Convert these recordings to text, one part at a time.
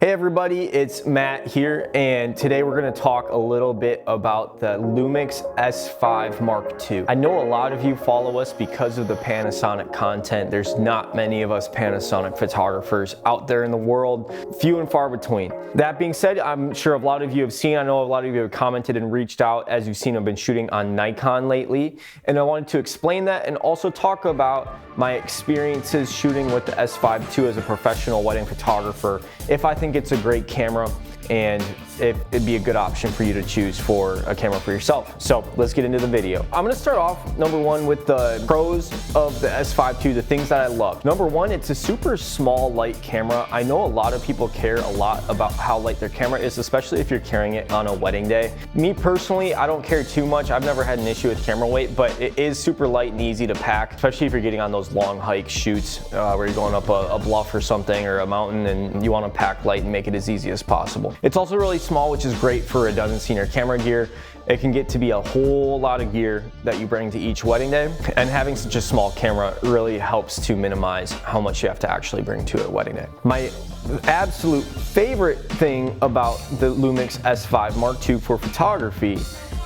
Hey everybody, it's Matt here, and today we're going to talk a little bit about the Lumix S5 Mark II. I know a lot of you follow us because of the Panasonic content. There's not many of us Panasonic photographers out there in the world, few and far between. That being said, I'm sure a lot of you have seen, I know a lot of you have commented and reached out. As you've seen, I've been shooting on Nikon lately, and I wanted to explain that and also talk about my experiences shooting with the S5II as a professional wedding photographer, if I think it's a great camera and if it'd be a good option for you to choose for a camera for yourself. So let's get into the video. I'm gonna start off, number one, with the pros of the S5II, the things that I love. Number one, it's a super small, light camera. I know a lot of people care a lot about how light their camera is, especially if you're carrying it on a wedding day. Me personally, I don't care too much. I've never had an issue with camera weight, but it is super light and easy to pack, especially if you're getting on those long hike shoots where you're going up a bluff or something or a mountain and you wanna pack light and make it as easy as possible. It's also really small, which is great for a dozen senior camera gear. It can get to be a whole lot of gear that you bring to each wedding day, and having such a small camera really helps to minimize how much you have to actually bring to a wedding day. My absolute favorite thing about the Lumix S5 Mark II for photography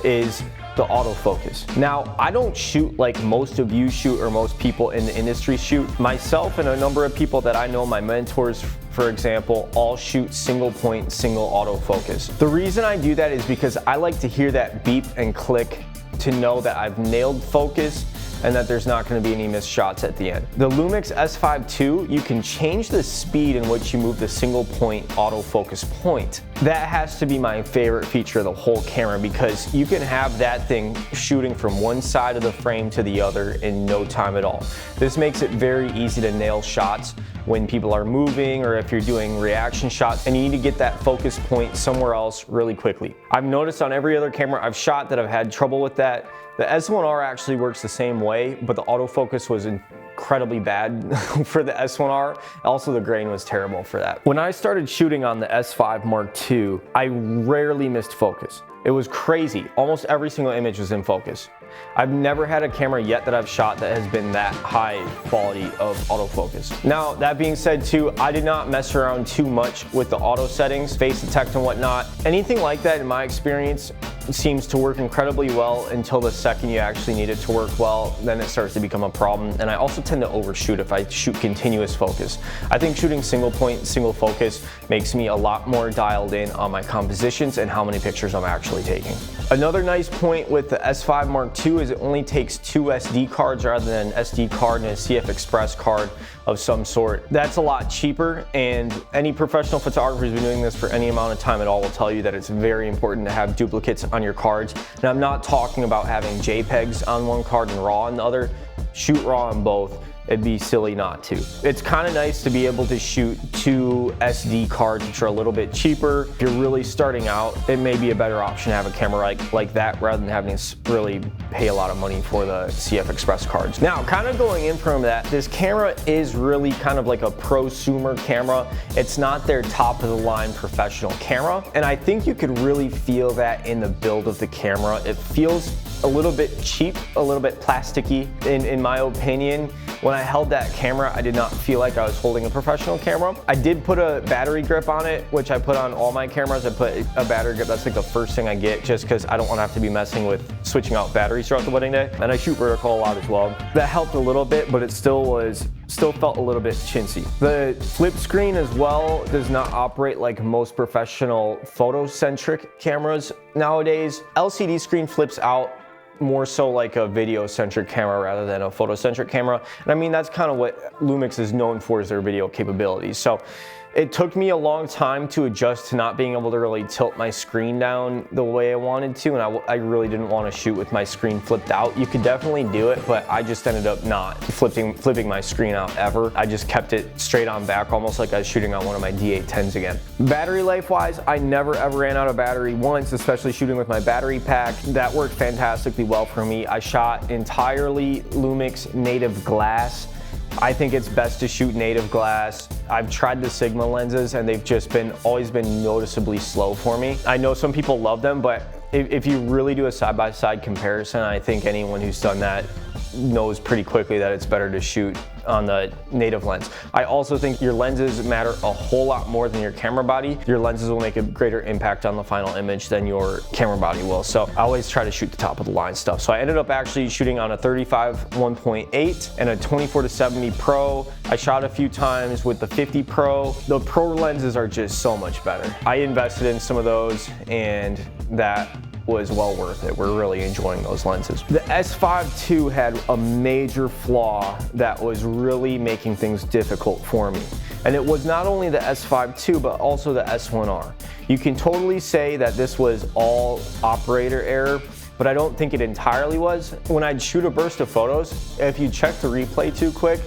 is the autofocus. Now, I don't shoot like most of you shoot or most people in the industry shoot. Myself and a number of people that I know, my mentors, for example, all shoot single point, single autofocus. The reason I do that is because I like to hear that beep and click to know that I've nailed focus and that there's not going to be any missed shots at the end. The Lumix S5II, you can change the speed in which you move the single point autofocus point. That has to be my favorite feature of the whole camera, because you can have that thing shooting from one side of the frame to the other in no time at all. This makes it very easy to nail shots when people are moving or if you're doing reaction shots and you need to get that focus point somewhere else really quickly. I've noticed on every other camera I've shot that I've had trouble with that. The S1R actually works the same way, but the autofocus was incredibly bad for the S1R. Also, the grain was terrible for that. When I started shooting on the S5 Mark II, I rarely missed focus. It was crazy. Almost every single image was in focus. I've never had a camera yet that I've shot that has been that high quality of autofocus. Now, that being said too, I did not mess around too much with the auto settings, face detect and whatnot. Anything like that, in my experience, seems to work incredibly well until the second you actually need it to work well. Then it starts to become a problem. And I also tend to overshoot if I shoot continuous focus. I think shooting single point, single focus makes me a lot more dialed in on my compositions and how many pictures I'm actually taking. Another nice point with the S5 Mark II is it only takes 2 SD cards rather than an SD card and a CF Express card of some sort. That's a lot cheaper, and any professional photographer who's been doing this for any amount of time at all will tell you that it's very important to have duplicates on your cards. And I'm not talking about having JPEGs on one card and RAW on the other. Shoot RAW on both. It'd be silly not to. It's kind of nice to be able to shoot 2 SD cards, which are a little bit cheaper. If you're really starting out, it may be a better option to have a camera like that rather than having to really pay a lot of money for the CF Express cards. Now, kind of going in from that, this camera is really kind of like a prosumer camera. It's not their top of the line professional camera, and I think you could really feel that in the build of the camera. It feels a little bit cheap, a little bit plasticky in my opinion. When I held that camera, I did not feel like I was holding a professional camera. I did put a battery grip on it, which I put on all my cameras. I put a battery grip. That's like the first thing I get, just because I don't want to have to be messing with switching out batteries throughout the wedding day. And I shoot vertical a lot as well. That helped a little bit, but it still felt a little bit chintzy. The flip screen as well does not operate like most professional photo-centric cameras nowadays. LCD screen flips out more so like a video-centric camera rather than a photo-centric camera. And I mean, that's kind of what Lumix is known for, is their video capabilities. So it took me a long time to adjust to not being able to really tilt my screen down the way I wanted to, and I really didn't want to shoot with my screen flipped out. You could definitely do it, but I just ended up not flipping my screen out ever. I just kept it straight on back, almost like I was shooting on one of my D810s again. Battery life-wise, I never ever ran out of battery once, especially shooting with my battery pack. That worked fantastically well for me. I shot entirely Lumix native glass. I think it's best to shoot native glass. I've tried the Sigma lenses and they've just always been noticeably slow for me. I know some people love them, but if you really do a side-by-side comparison, I think anyone who's done that knows pretty quickly that it's better to shoot on the native lens. I also think your lenses matter a whole lot more than your camera body. Your lenses will make a greater impact on the final image than your camera body will. So I always try to shoot the top of the line stuff. So I ended up actually shooting on a 35 1.8 and a 24-70 Pro. I shot a few times with the 50 Pro. The Pro lenses are just so much better. I invested in some of those and that was well worth it. We're really enjoying those lenses. The S5II had a major flaw that was really making things difficult for me. And it was not only the S5II, but also the S1R. You can totally say that this was all operator error, but I don't think it entirely was. When I'd shoot a burst of photos, if you check the replay too quick,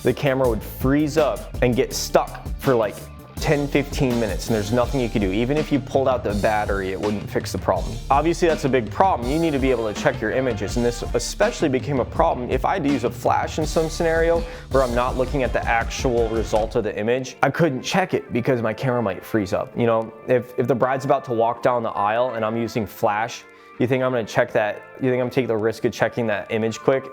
the camera would freeze up and get stuck for like 10-15 minutes, and there's nothing you could do. Even if you pulled out the battery, it wouldn't fix the problem. Obviously, that's a big problem. You need to be able to check your images, and this especially became a problem if I had to use a flash in some scenario where I'm not looking at the actual result of the image. I couldn't check it because my camera might freeze up. You know, if the bride's about to walk down the aisle and I'm using flash, you think I'm gonna check that? You think I'm taking the risk of checking that image quick?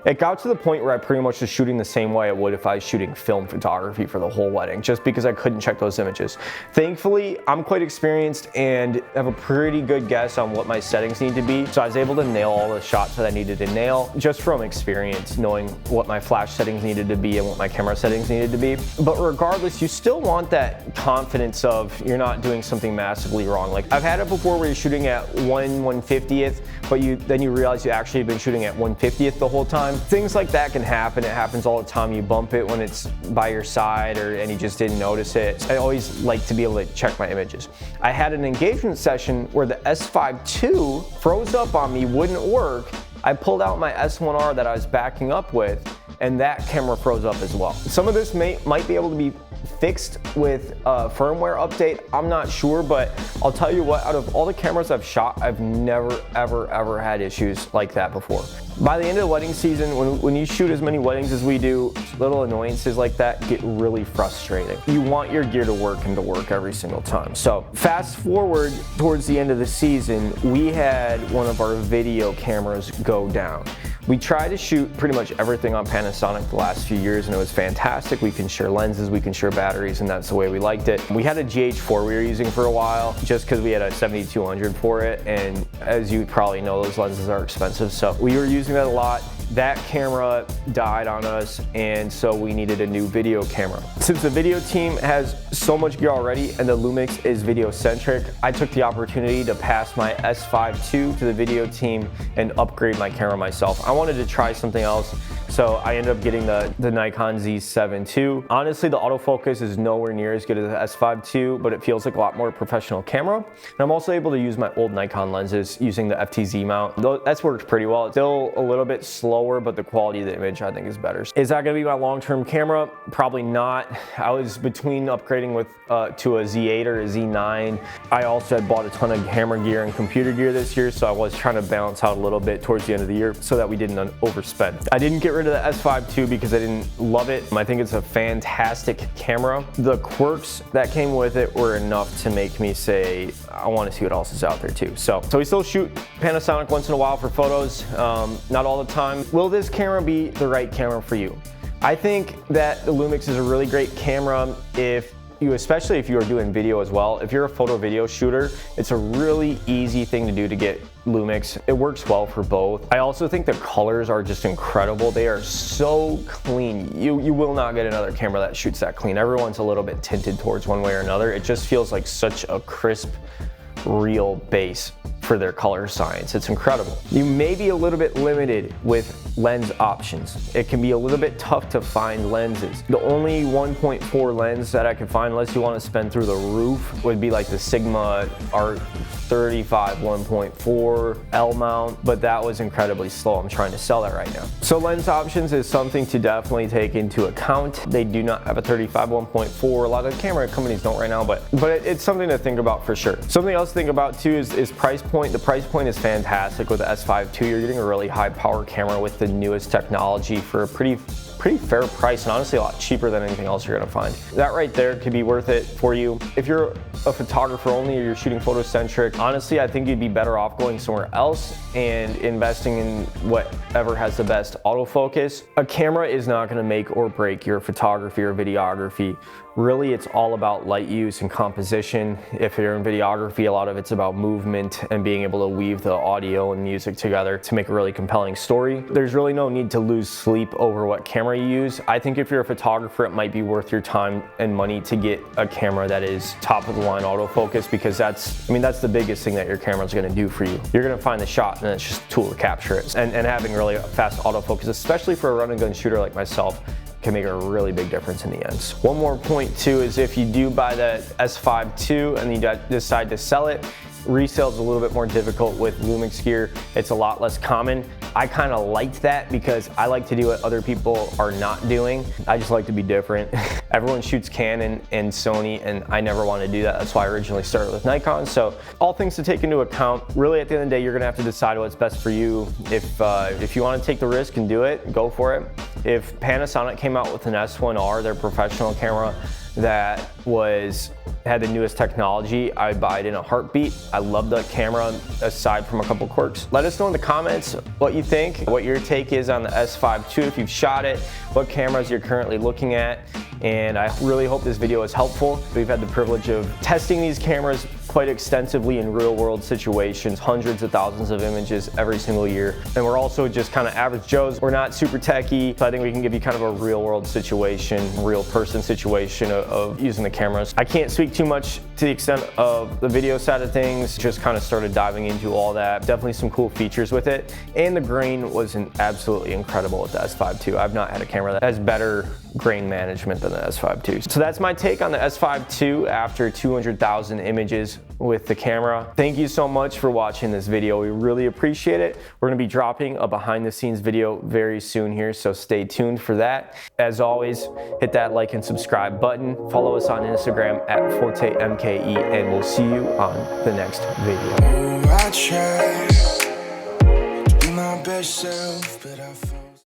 It got to the point where I pretty much was shooting the same way I would if I was shooting film photography for the whole wedding, just because I couldn't check those images. Thankfully, I'm quite experienced and have a pretty good guess on what my settings need to be. So I was able to nail all the shots that I needed to nail just from experience, knowing what my flash settings needed to be and what my camera settings needed to be. But regardless, you still want that confidence of you're not doing something massively wrong. Like I've had it before where you're shooting at 1/150th, but then you realize you actually have been shooting at 1/50th the whole time. Things like that can happen. It happens all the time. You bump it when it's by your side and you just didn't notice it. I always like to be able to check my images. I had an engagement session where the S5II froze up on me, wouldn't work. I pulled out my S1R that I was backing up with, and that camera froze up as well. Some of this might be able to be fixed with a firmware update. I'm not sure, but I'll tell you what, out of all the cameras I've shot, I've never, ever had issues like that before. By the end of the wedding season, when you shoot as many weddings as we do, little annoyances like that get really frustrating. You want your gear to work and to work every single time. So fast forward towards the end of the season, we had one of our video cameras go down. We tried to shoot pretty much everything on Panasonic the last few years and it was fantastic. We can share lenses, we can share batteries, and that's the way we liked it. We had a GH4 we were using for a while just because we had a 7200 for it, and as you probably know, those lenses are expensive, so we were using that a lot. That camera died on us, and so we needed a new video camera. Since the video team has so much gear already and the Lumix is video centric, I took the opportunity to pass my S5II to the video team and upgrade my camera myself. I wanted to try something else, so I ended up getting the Nikon Z7 II. Honestly, the autofocus is nowhere near as good as the S5II, but it feels like a lot more professional camera. And I'm also able to use my old Nikon lenses using the FTZ mount. That's worked pretty well. It's still a little bit slower, but the quality of the image I think is better. Is that gonna be my long-term camera? Probably not. I was between upgrading to a Z8 or a Z9. I also had bought a ton of camera gear and computer gear this year, so I was trying to balance out a little bit towards the end of the year so that we didn't overspend. I didn't get rid of the S5II because I didn't love it. I think it's a fantastic camera. The quirks that came with it were enough to make me say, I want to see what else is out there too. So we still shoot Panasonic once in a while for photos, not all the time. Will this camera be the right camera for you? I think that the Lumix is a really great camera especially if you are doing video as well. If you're a photo video shooter, it's a really easy thing to do to get Lumix. It works well for both. I also think the colors are just incredible. They are so clean. You will not get another camera that shoots that clean. Everyone's a little bit tinted towards one way or another. It just feels like such a crisp, real base for their color science. It's incredible. You may be a little bit limited with lens options. It can be a little bit tough to find lenses. The only 1.4 lens that I could find, unless you want to spend through the roof, would be like the Sigma Art 35 1.4 L mount, but that was incredibly slow. I'm trying to sell that right now. So lens options is something to definitely take into account. They do not have a 35 1.4. A lot of camera companies don't right now, but it's something to think about for sure. Something else to think about too is price point. The price point is fantastic with the S5II. You're getting a really high power camera with the newest technology for a pretty pretty fair price and honestly a lot cheaper than anything else you're gonna find. That right there could be worth it for you. If you're a photographer only or you're shooting photocentric, honestly, I think you'd be better off going somewhere else and investing in whatever has the best autofocus. A camera is not gonna make or break your photography or videography. Really, it's all about light use and composition. If you're in videography, a lot of it's about movement and being able to weave the audio and music together to make a really compelling story. There's really no need to lose sleep over what camera you use. I think if you're a photographer, it might be worth your time and money to get a camera that is top of the line autofocus, because that's the biggest thing that your camera's gonna do for you. You're gonna find the shot and it's just a tool to capture it. And having really fast autofocus, especially for a run and gun shooter like myself, can make a really big difference in the ends. One more point too is if you do buy the S5II and you decide to sell it, resale is a little bit more difficult with Lumix gear. It's a lot less common. I kind of liked that because I like to do what other people are not doing. I just like to be different. Everyone shoots Canon and Sony, and I never wanted to do that. That's why I originally started with Nikon. So all things to take into account. Really, at the end of the day, you're gonna have to decide what's best for you. If you want to take the risk and do it, go for it. If Panasonic came out with an S1R, their professional camera, that had the newest technology, I'd buy it in a heartbeat. I love that camera, aside from a couple quirks. Let us know in the comments what you think, what your take is on the S5II, if you've shot it, what cameras you're currently looking at, and I really hope this video is helpful. We've had the privilege of testing these cameras quite extensively in real world situations, hundreds of thousands of images every single year. And we're also just kind of average Joes. We're not super techie, so I think we can give you kind of a real world situation, real person situation of using the cameras. I can't speak too much to the extent of the video side of things, just kind of started diving into all that. Definitely some cool features with it. And the grain was absolutely incredible with the S5II. I've not had a camera that has better grain management than the S5II. So that's my take on the S5II after 200,000 images with the camera. Thank you so much for watching this video. We really appreciate it. We're gonna be dropping a behind the scenes video very soon here, so stay tuned for that. As always, hit that like and subscribe button. Follow us on Instagram at 100k-MKE, and we'll see you on the next video. Oh, I try to be my best self, but I fall.